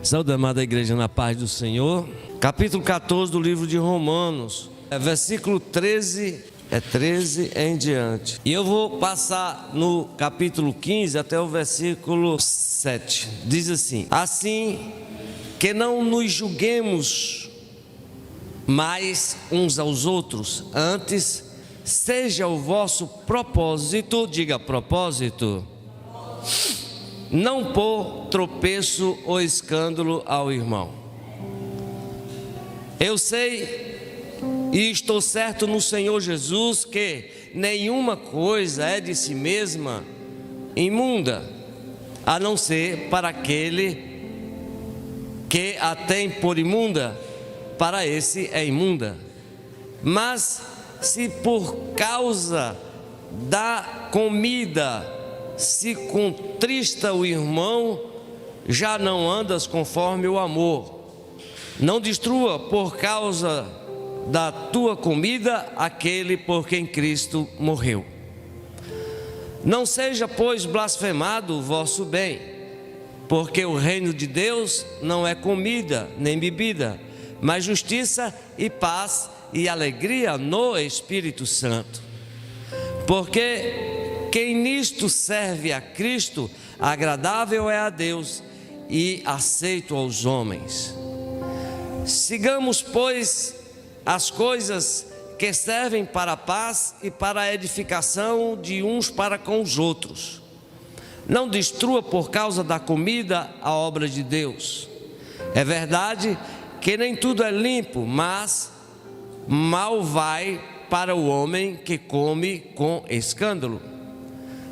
Saúde, amada igreja, na paz do Senhor. Capítulo 14 do livro de Romanos, versículo 13 em diante. E eu vou passar no capítulo 15 até o versículo 7. Diz assim: assim que não nos julguemos mais uns aos outros, antes seja o vosso propósito, diga propósito, não pôr tropeço ou escândalo ao irmão. Eu sei e estou certo no Senhor Jesus que nenhuma coisa é de si mesma imunda, a não ser para aquele que a tem por imunda, para esse é imunda. Mas se por causa da comida se contrista o irmão, já não andas conforme o amor. Não destrua por causa da tua comida aquele por quem Cristo morreu. Não seja, pois, blasfemado o vosso bem, porque o reino de Deus não é comida nem bebida, mas justiça e paz e alegria no Espírito Santo. Porque quem nisto serve a Cristo, agradável é a Deus e aceito aos homens. Sigamos, pois, as coisas que servem para a paz e para a edificação de uns para com os outros. Não destrua por causa da comida a obra de Deus. É verdade que nem tudo é limpo, mas mal vai para o homem que come com escândalo.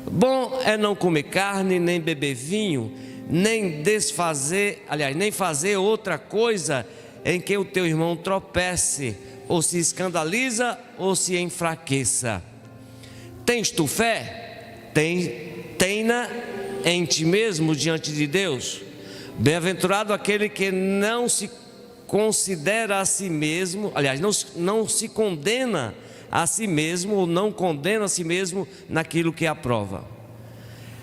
Bom é não comer carne, nem beber vinho, nem fazer outra coisa em que o teu irmão tropece, ou se escandaliza, ou se enfraqueça. Tens tu fé? Tem-na em ti mesmo diante de Deus. Bem-aventurado aquele que não se considera a si mesmo, não se condena a si mesmo, ou não condena a si mesmo naquilo que aprova.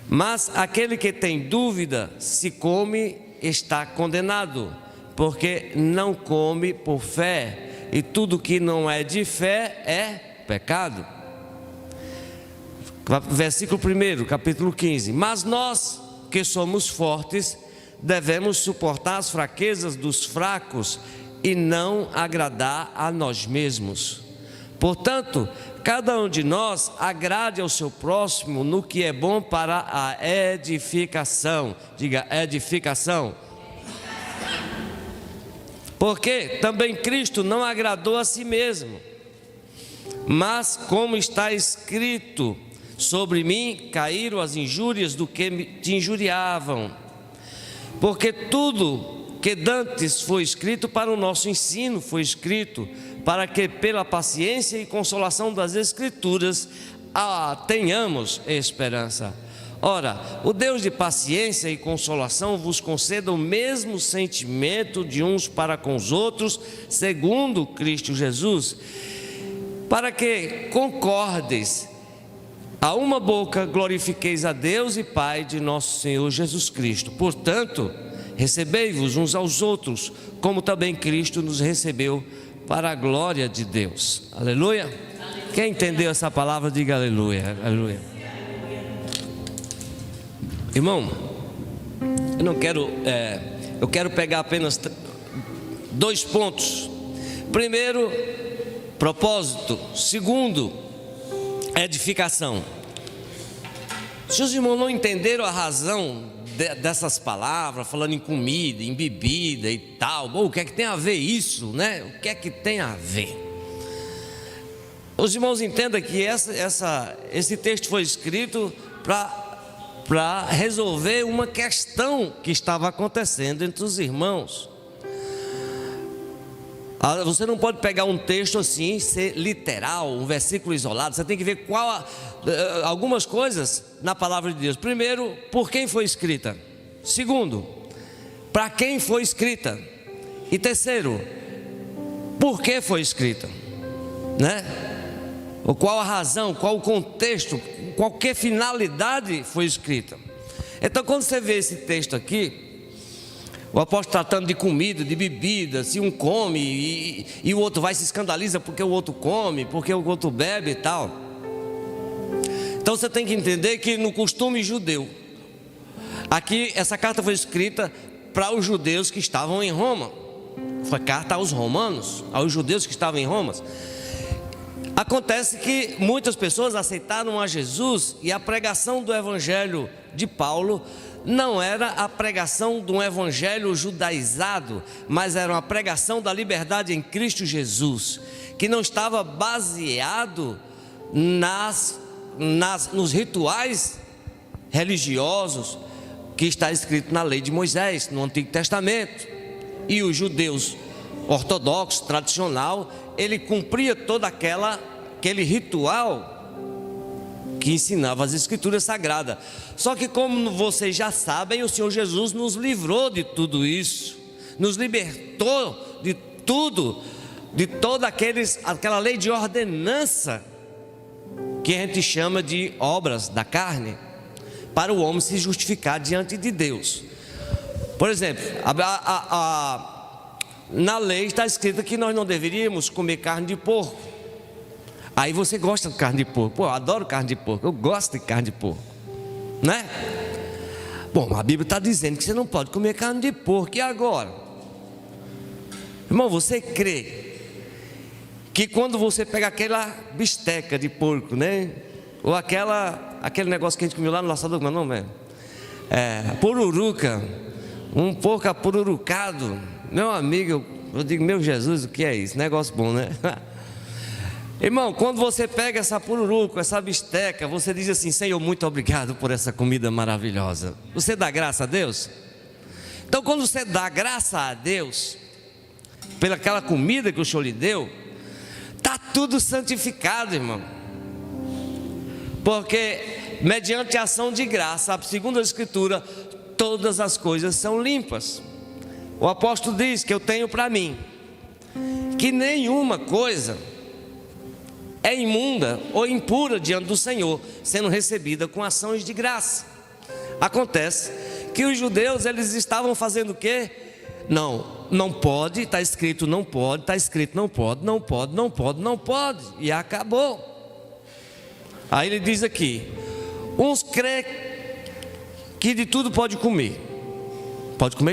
Mas aquele que tem dúvida, se come, está condenado, porque não come por fé, e tudo que não é de fé é pecado. Versículo 1, capítulo 15. Mas nós, que somos fortes, devemos suportar as fraquezas dos fracos e não agradar a nós mesmos. Portanto, cada um de nós agrade ao seu próximo no que é bom para a edificação. Diga, edificação. Porque também Cristo não agradou a si mesmo. Mas como está escrito, sobre mim caíram as injúrias do que te injuriavam. Porque tudo que dantes foi escrito para o nosso ensino, foi escrito para que pela paciência e consolação das Escrituras tenhamos esperança. Ora, o Deus de paciência e consolação vos conceda o mesmo sentimento de uns para com os outros, segundo Cristo Jesus, para que concordes, a uma boca glorifiqueis a Deus e Pai de nosso Senhor Jesus Cristo. Portanto, recebei-vos uns aos outros, como também Cristo nos recebeu, para a glória de Deus. Aleluia. Quem entendeu essa palavra, diga aleluia. Aleluia. Irmão, eu quero pegar apenas 2 pontos. Primeiro, propósito. Segundo, edificação. Se os irmãos não entenderam a razão dessas palavras, falando em comida, em bebida e tal, bom, o que é que tem a ver isso, né? O que é que tem a ver? Os irmãos entendam que esse texto foi escrito para resolver uma questão que estava acontecendo entre os irmãos. Você não pode pegar um texto assim, ser literal, um versículo isolado. Você tem que ver algumas coisas na palavra de Deus. Primeiro, por quem foi escrita. Segundo, para quem foi escrita. E terceiro, por que foi escrita, né? Ou qual a razão, qual o contexto, qual que finalidade foi escrita. Então, quando você vê esse texto aqui, O apóstolo tratando de comida, de bebida, se um come e o outro vai e se escandaliza porque o outro come, porque o outro bebe e tal. Então você tem que entender que no costume judeu, aqui essa carta foi escrita para os judeus que estavam em Roma. Foi carta aos romanos, aos judeus que estavam em Roma. Acontece que muitas pessoas aceitaram a Jesus e a pregação do evangelho de Paulo não era a pregação de um evangelho judaizado, mas era uma pregação da liberdade em Cristo Jesus, que não estava baseado nos rituais religiosos que está escrito na lei de Moisés, no Antigo Testamento. E os judeus ortodoxos, tradicional, ele cumpria todo aquele ritual que ensinava as escrituras sagradas. Só que, como vocês já sabem, o Senhor Jesus nos livrou de tudo isso, nos libertou de tudo, de toda aquela lei de ordenança que a gente chama de obras da carne, para o homem se justificar diante de Deus. Por exemplo, na lei está escrito que nós não deveríamos comer carne de porco. Aí você gosta de carne de porco. Pô, eu adoro carne de porco, eu gosto de carne de porco, né? Bom, a Bíblia está dizendo que você não pode comer carne de porco. E agora? Irmão, você crê que quando você pega aquela bisteca de porco, né? Ou aquele negócio que a gente comeu lá no laçador, como é o nome? Pururuca, um porco apururucado. Meu amigo, eu digo, meu Jesus, o que é isso? Negócio bom, né? Irmão, quando você pega essa pururuca, essa bisteca, você diz assim: Senhor, muito obrigado por essa comida maravilhosa. Você dá graça a Deus? Então, quando você dá graça a Deus pelaquela comida que o Senhor lhe deu, está tudo santificado, irmão. Porque mediante a ação de graça, segundo a Escritura, todas as coisas são limpas. O apóstolo diz que eu tenho para mim que nenhuma coisa é imunda ou impura diante do Senhor, sendo recebida com ações de graça. Acontece que os judeus, eles estavam fazendo o quê? Não pode, está escrito não pode, está escrito não pode, não pode, não pode, não pode, e acabou. Aí ele diz aqui: uns crê que de tudo pode comer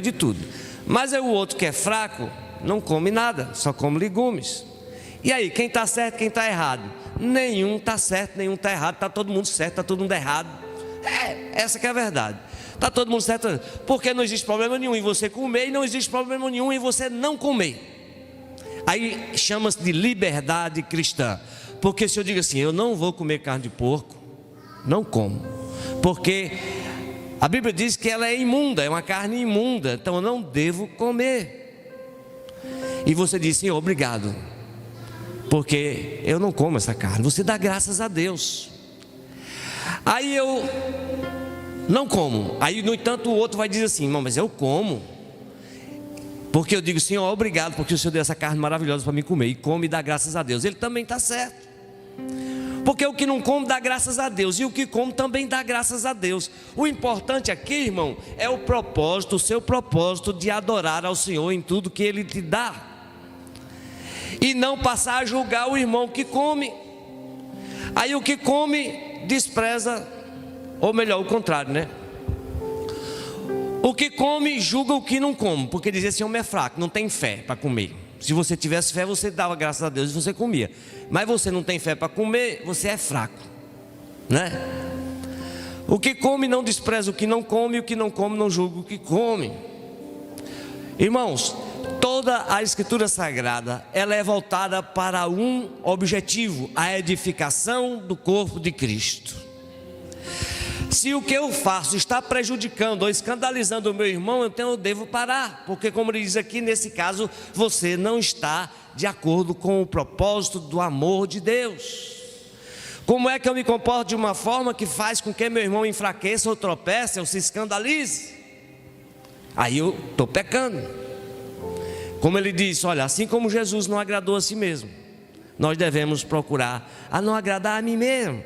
de tudo, mas é o outro que é fraco, não come nada, só come legumes. E aí, quem está certo, quem está errado? Nenhum está certo, nenhum está errado, está todo mundo certo, está todo mundo errado. Essa que é a verdade. Está todo mundo certo, porque não existe problema nenhum em você comer e não existe problema nenhum em você não comer. Aí chama-se de liberdade cristã. Porque se eu digo assim, eu não vou comer carne de porco, não como, porque a Bíblia diz que ela é imunda, é uma carne imunda, então eu não devo comer. E você diz: Senhor, obrigado, porque eu não como essa carne. Você dá graças a Deus. Aí eu não como. Aí, no entanto, o outro vai dizer assim: irmão, mas eu como, porque eu digo: Senhor, obrigado, porque o Senhor deu essa carne maravilhosa para mim comer. E come e dá graças a Deus. Ele também está certo, porque o que não come dá graças a Deus, e o que come também dá graças a Deus. O importante aqui, irmão, é o propósito, o seu propósito de adorar ao Senhor em tudo que Ele te dá, e não passar a julgar o irmão que come. Aí o que come despreza, ou melhor, o contrário, né? O que come julga o que não come, porque diz: esse homem é fraco, não tem fé para comer. Se você tivesse fé, você dava graças a Deus e você comia. Mas você não tem fé para comer, você é fraco, né? O que come não despreza o que não come, e o que não come não julga o que come. Irmãos, toda a Escritura Sagrada, ela é voltada para um objetivo: a edificação do corpo de Cristo. Se o que eu faço está prejudicando ou escandalizando o meu irmão, então eu devo parar, porque, como ele diz aqui, nesse caso, você não está de acordo com o propósito do amor de Deus. Como é que eu me comporto de uma forma que faz com que meu irmão enfraqueça ou tropece ou se escandalize? Aí eu estou pecando. Como ele disse: olha, assim como Jesus não agradou a si mesmo, nós devemos procurar a não agradar a mim mesmo.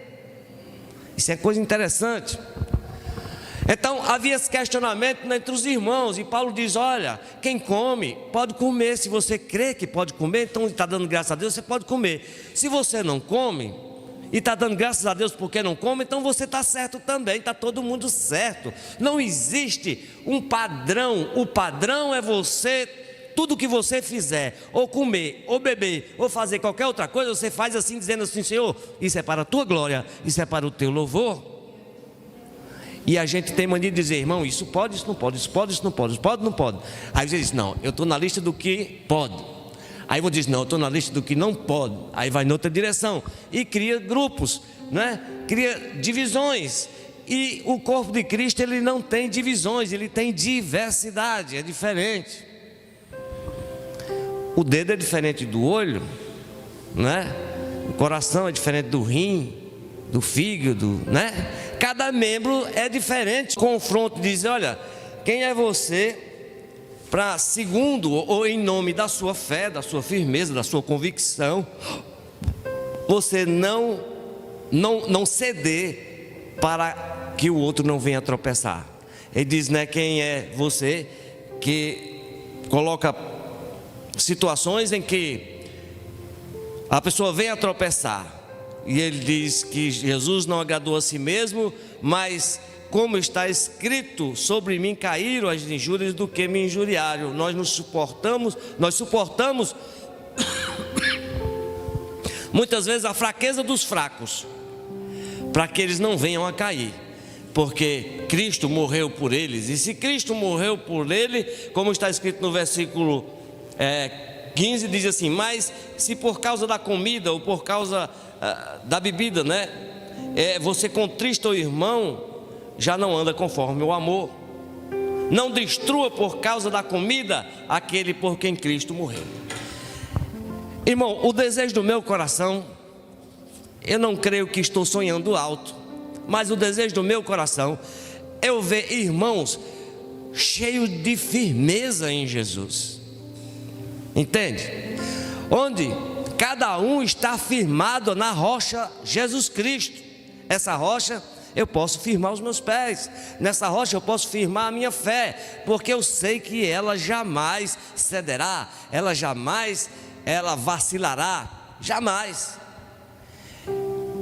Isso é coisa interessante. Então havia esse questionamento entre os irmãos, e Paulo diz: olha, quem come pode comer. Se você crê que pode comer, então está dando graças a Deus, você pode comer. Se você não come e está dando graças a Deus porque não come, então você está certo também, está todo mundo certo. Não existe um padrão. O padrão é você, tudo que você fizer, ou comer, ou beber, ou fazer qualquer outra coisa, você faz assim, dizendo assim: Senhor, isso é para a tua glória, isso é para o teu louvor. E a gente tem mania de dizer: irmão, isso pode, isso não pode, isso pode, isso não pode, isso pode, não pode. Aí você diz: não, eu estou na lista do que pode. Aí você diz: não, eu estou na lista do que não pode. Aí vai em outra direção e cria grupos, né? Cria divisões. E o corpo de Cristo, ele não tem divisões, ele tem diversidade, é diferente. O dedo é diferente do olho, né? O coração é diferente do rim, do fígado, né? Cada membro é diferente. O confronto diz: olha, quem é você para, segundo ou em nome da sua fé, da sua firmeza, da sua convicção, você não ceder para que o outro não venha tropeçar. Ele diz, né, quem é você que coloca situações em que a pessoa vem a tropeçar. E ele diz que Jesus não agradou a si mesmo, mas como está escrito, sobre mim caíram as injúrias do que me injuriaram. Nós suportamos muitas vezes a fraqueza dos fracos, para que eles não venham a cair, porque Cristo morreu por eles. E se Cristo morreu por ele, como está escrito no versículo 15, diz assim: mas se por causa da comida ou por causa da bebida, né, você contrista o irmão, já não anda conforme o amor. Não destrua por causa da comida aquele por quem Cristo morreu. Irmão, o desejo do meu coração, eu não creio que estou sonhando alto, mas o desejo do meu coração é eu ver irmãos cheios de firmeza em Jesus. Entende? Onde cada um está firmado na rocha Jesus Cristo. Essa rocha eu posso firmar os meus pés, nessa rocha eu posso firmar a minha fé, porque eu sei que ela jamais cederá, ela vacilará, jamais.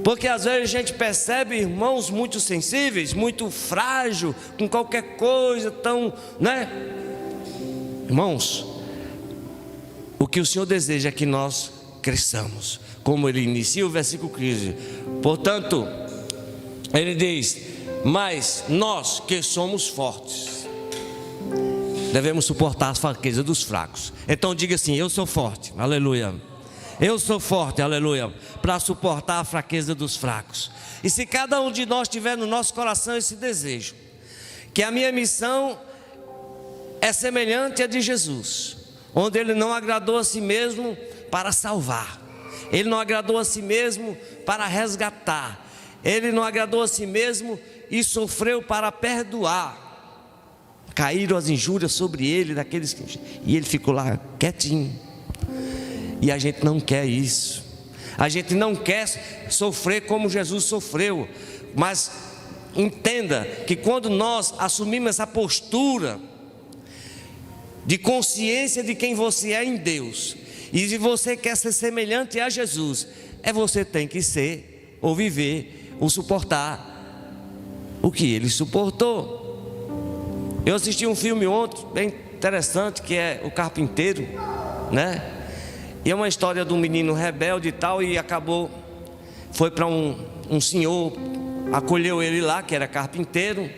Porque às vezes a gente percebe irmãos muito sensíveis, muito frágil, com qualquer coisa tão, né? Irmãos, o que o Senhor deseja é que nós cresçamos, como ele inicia o versículo 15. Portanto, ele diz: mas nós que somos fortes, devemos suportar as fraquezas dos fracos. Então diga assim: eu sou forte, aleluia. Eu sou forte, aleluia, para suportar a fraqueza dos fracos. E se cada um de nós tiver no nosso coração esse desejo, que a minha missão é semelhante à de Jesus, onde ele não agradou a si mesmo para salvar, ele não agradou a si mesmo para resgatar, ele não agradou a si mesmo e sofreu para perdoar. Caíram as injúrias sobre ele, daqueles que... e ele ficou lá quietinho. E a gente não quer isso. A gente não quer sofrer como Jesus sofreu. Mas entenda que quando nós assumimos essa postura de consciência de quem você é em Deus, e se você quer ser semelhante a Jesus, você tem que ser, ou viver, ou suportar o que ele suportou. Eu assisti um filme ontem, bem interessante, que é O Carpinteiro, né? E é uma história de um menino rebelde e tal, e foi para um senhor, acolheu ele lá, que era carpinteiro,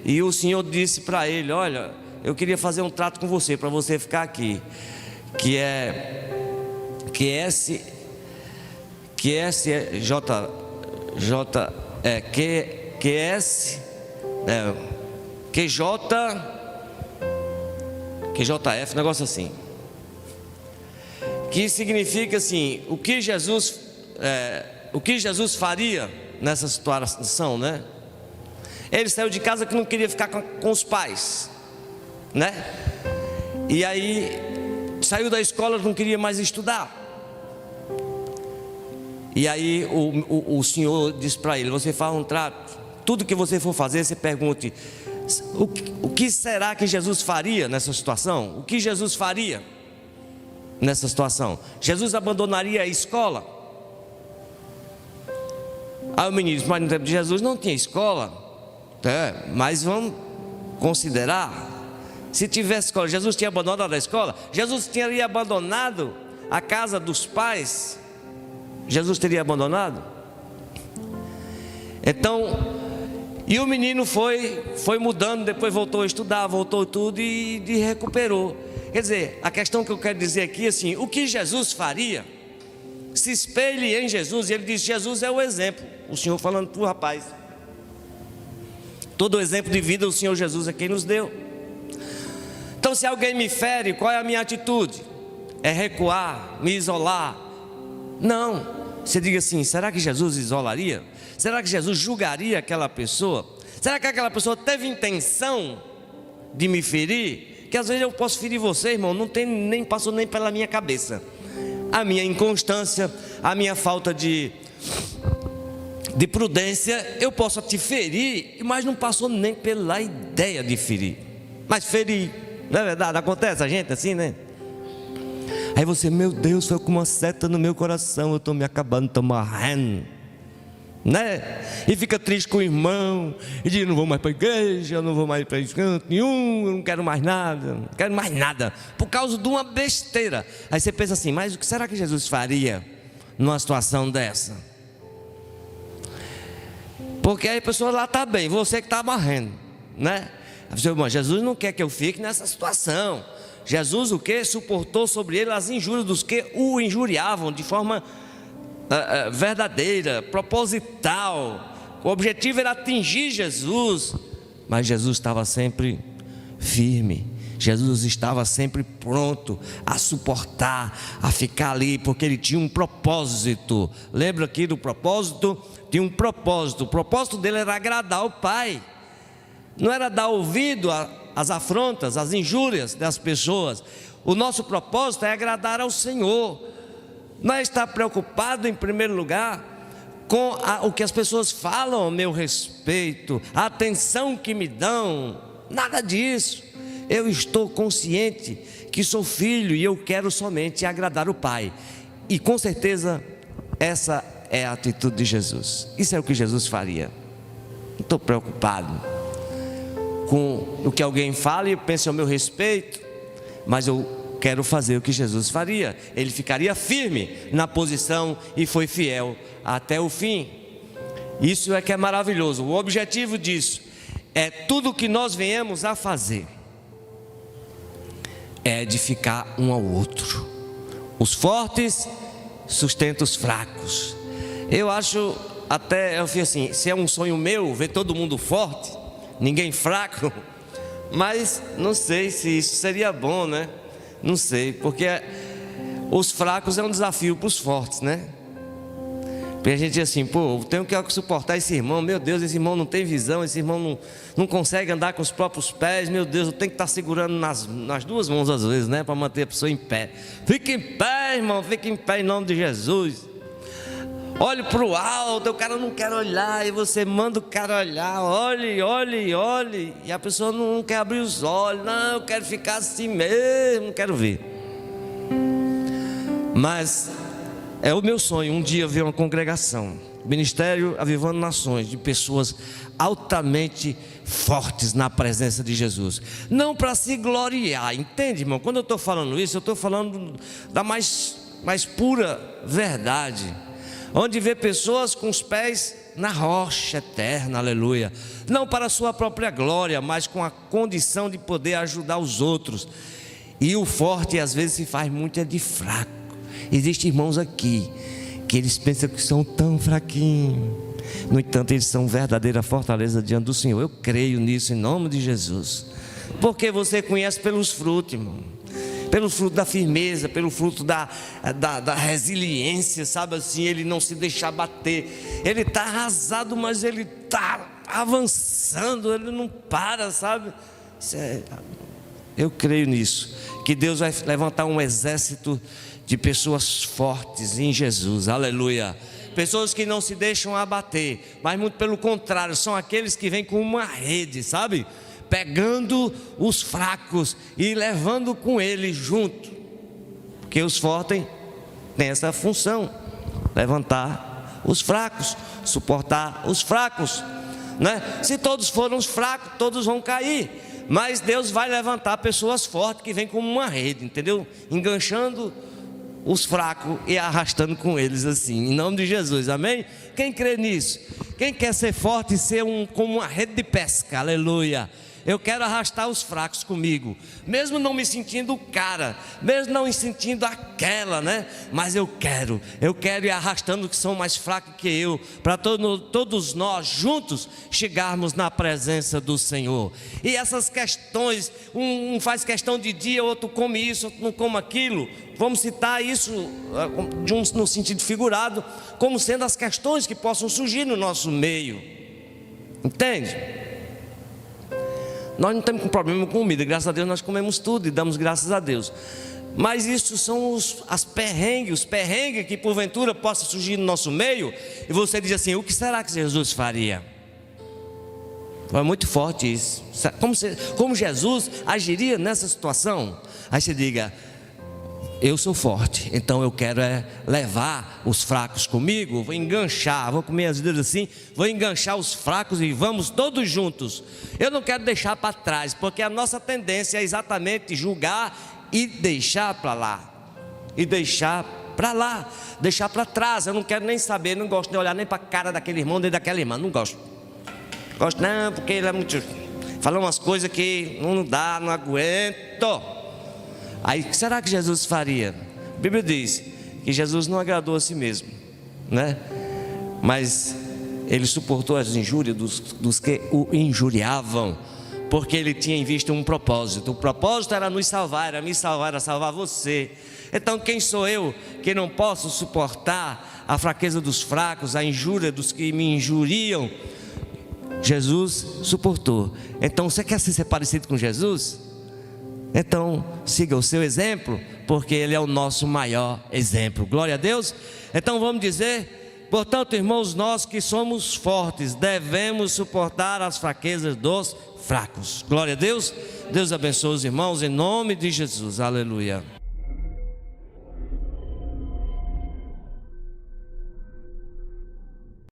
e o senhor disse para ele: olha, eu queria fazer um trato com você, para você ficar aqui, QJF, negócio assim, que significa assim, o que Jesus faria nessa situação, né? Ele saiu de casa que não queria ficar com os pais, né? E aí saiu da escola, não queria mais estudar. E aí o senhor disse para ele: você faz um trato, tudo que você for fazer, você pergunte: O que será que Jesus faria nessa situação? O que Jesus faria nessa situação? Jesus abandonaria a escola? Aí o menino disse, mas no tempo de Jesus não tinha escola. Mas vamos considerar, se tivesse escola, Jesus tinha abandonado a escola? Jesus teria abandonado a casa dos pais? Jesus teria abandonado? Então, e o menino foi mudando, depois voltou a estudar, voltou tudo e recuperou. Quer dizer, a questão que eu quero dizer aqui, assim, o que Jesus faria? Se espelhe em Jesus. E ele diz, Jesus é o exemplo. O Senhor falando para o rapaz. Todo o exemplo de vida o Senhor Jesus é quem nos deu. Então, se alguém me fere, qual é a minha atitude? É recuar, me isolar? Não. Você diga assim, será que Jesus isolaria? Será que Jesus julgaria aquela pessoa? Será que aquela pessoa teve intenção de me ferir? Que às vezes eu posso ferir você, irmão, nem passou nem pela minha cabeça. A minha inconstância, a minha falta de prudência, eu posso te ferir, mas não passou nem pela ideia de ferir. Mas ferir, não é verdade? Acontece a gente assim, né? Aí você, meu Deus, foi como uma seta no meu coração, eu estou me acabando, estou morrendo, né? E fica triste com o irmão, e diz, não vou mais para a igreja, eu não vou mais para canto nenhum, eu não quero mais nada, por causa de uma besteira. Aí você pensa assim, mas o que será que Jesus faria numa situação dessa? Porque aí a pessoa lá está bem, você que está morrendo, né? Jesus não quer que eu fique nessa situação. Jesus o que? Suportou sobre ele as injúrias dos que o injuriavam de forma verdadeira, proposital. O objetivo era atingir Jesus, mas Jesus estava sempre firme. Jesus estava sempre pronto a suportar, a ficar ali, porque ele tinha um propósito. Lembra aqui do propósito? Tinha um propósito. O propósito dele era agradar o Pai. Não era dar ouvido às afrontas, às injúrias das pessoas. O nosso propósito é agradar ao Senhor. Não é estar preocupado em primeiro lugar com o que as pessoas falam a meu respeito, a atenção que me dão, nada disso. Eu estou consciente que sou filho e eu quero somente agradar o Pai. E com certeza essa é a atitude de Jesus. Isso é o que Jesus faria. Não estou preocupado com o que alguém fala e pensa ao meu respeito, mas eu quero fazer o que Jesus faria. Ele ficaria firme na posição e foi fiel até o fim. Isso é que é maravilhoso. O objetivo disso é tudo o que nós venhamos a fazer é edificar um ao outro. Os fortes sustentam os fracos. Eu acho até, eu fico assim, se é um sonho meu ver todo mundo forte, ninguém fraco, mas não sei se isso seria bom, né? Não sei, porque os fracos é um desafio para os fortes, né? Porque a gente diz assim, pô, eu tenho que suportar esse irmão, meu Deus, esse irmão não tem visão, esse irmão não consegue andar com os próprios pés, meu Deus, eu tenho que estar segurando nas duas mãos às vezes, né? Para manter a pessoa em pé. Fique em pé, irmão, fique em pé em nome de Jesus. Olhe para o alto, o cara não quer olhar, e você manda o cara olhar, olhe, e a pessoa não quer abrir os olhos, não, eu quero ficar assim mesmo, não quero ver. Mas é o meu sonho, um dia ver uma congregação, Ministério Avivando Nações, de pessoas altamente fortes na presença de Jesus, não para se gloriar, entende, irmão? Quando eu estou falando isso, eu estou falando da mais pura verdade, onde vê pessoas com os pés na rocha eterna, aleluia, não para a sua própria glória, mas com a condição de poder ajudar os outros. E o forte às vezes se faz muito de fraco. Existem irmãos aqui que eles pensam que são tão fraquinhos, no entanto eles são verdadeira fortaleza diante do Senhor. Eu creio nisso em nome de Jesus, porque você conhece pelos frutos, irmão. Pelo fruto da firmeza, pelo fruto da resiliência, sabe assim, ele não se deixa bater, ele está arrasado, mas ele está avançando, ele não para, sabe? Eu creio nisso, que Deus vai levantar um exército de pessoas fortes em Jesus, aleluia. Pessoas que não se deixam abater, mas muito pelo contrário, são aqueles que vêm com uma rede, sabe? pegando os fracos e levando com ele junto, porque os fortes têm essa função, levantar os fracos, suportar os fracos, né? Se todos forem os fracos, todos vão cair, mas Deus vai levantar pessoas fortes que vêm como uma rede, entendeu? Enganchando os fracos e arrastando com eles assim, em nome de Jesus, amém? Quem crê nisso? Quem quer ser forte e ser como uma rede de pesca, aleluia? Eu quero arrastar os fracos comigo, mesmo não me sentindo o cara, mesmo não me sentindo aquela, né? Mas eu quero ir arrastando os que são mais fracos que eu, para todos nós juntos chegarmos na presença do Senhor. E essas questões, um faz questão de dia, outro come isso, outro não come aquilo. Vamos citar isso no sentido figurado, como sendo as questões que possam surgir no nosso meio, entende? Nós não temos problema com comida, graças a Deus nós comemos tudo e damos graças a Deus. Mas isso são os perrengues que porventura possa surgir no nosso meio. E você diz assim: o que será que Jesus faria? É muito forte isso. Como Jesus agiria nessa situação? Aí você diga: eu sou forte, então eu quero levar os fracos comigo, vou enganchar, vou comer as dedos assim, vou enganchar os fracos e vamos todos juntos. Eu não quero deixar para trás, porque a nossa tendência é exatamente julgar e deixar para lá, deixar para trás. Eu não quero nem saber, não gosto de olhar nem para a cara daquele irmão nem daquela irmã, não gosto não, porque ele é muito, fala umas coisas que não dá, não aguento. Aí, o que será que Jesus faria? A Bíblia diz que Jesus não agradou a si mesmo, né? Mas ele suportou as injúrias dos que o injuriavam, porque ele tinha em vista um propósito. O propósito era nos salvar, era me salvar, era salvar você. Então, quem sou eu que não posso suportar a fraqueza dos fracos, a injúria dos que me injuriam? Jesus suportou. Então, você quer ser parecido com Jesus? Então, siga o seu exemplo, porque ele é o nosso maior exemplo. Glória a Deus. Então vamos dizer: portanto, irmãos, nós que somos fortes, devemos suportar as fraquezas dos fracos. Glória a Deus. Deus abençoe os irmãos em nome de Jesus. Aleluia.